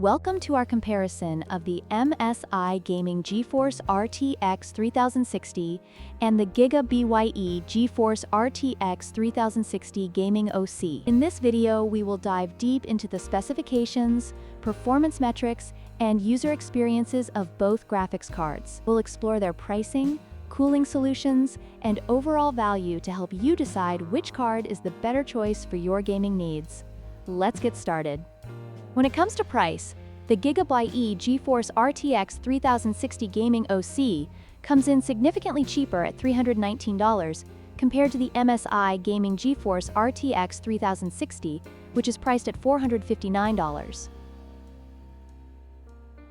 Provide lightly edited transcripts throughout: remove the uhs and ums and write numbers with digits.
Welcome to our comparison of the MSI Gaming GeForce RTX 3060 and the GIGABYTE GeForce RTX 3060 Gaming OC. In this video, we will dive deep into the specifications, performance metrics, and user experiences of both graphics cards. We'll explore their pricing, cooling solutions, and overall value to help you decide which card is the better choice for your gaming needs. Let's get started. When it comes to price, the GIGABYTE GeForce RTX 3060 Gaming OC comes in significantly cheaper at $319 compared to the MSI Gaming GeForce RTX 3060, which is priced at $459.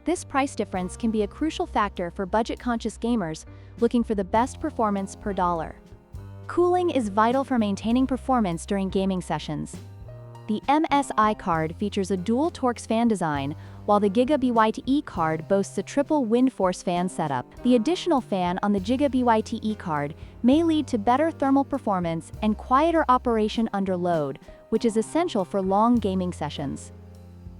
This price difference can be a crucial factor for budget-conscious gamers looking for the best performance per dollar. Cooling is vital for maintaining performance during gaming sessions. The MSI card features a dual Torx fan design, while the GIGABYTE card boasts a triple wind force fan setup. The additional fan on the GIGABYTE card may lead to better thermal performance and quieter operation under load, which is essential for long gaming sessions.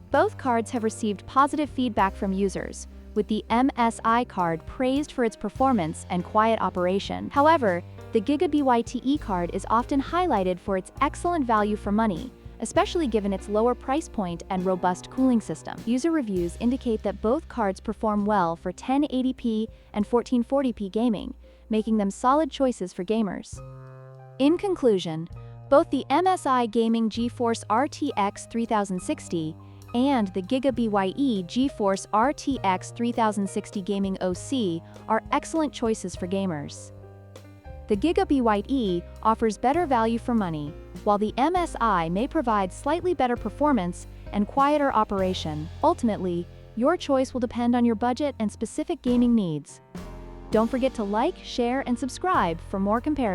Both cards have received positive feedback from users, with the MSI card praised for its performance and quiet operation. However, the GIGABYTE card is often highlighted for its excellent value for money, especially given its lower price point and robust cooling system. User reviews indicate that both cards perform well for 1080p and 1440p gaming, making them solid choices for gamers. In conclusion, both the MSI Gaming GeForce RTX 3060 and the GIGABYTE GeForce RTX 3060 Gaming OC are excellent choices for gamers. The GIGABYTE offers better value for money, while the MSI may provide slightly better performance and quieter operation. Ultimately, your choice will depend on your budget and specific gaming needs. Don't forget to like, share, and subscribe for more comparisons.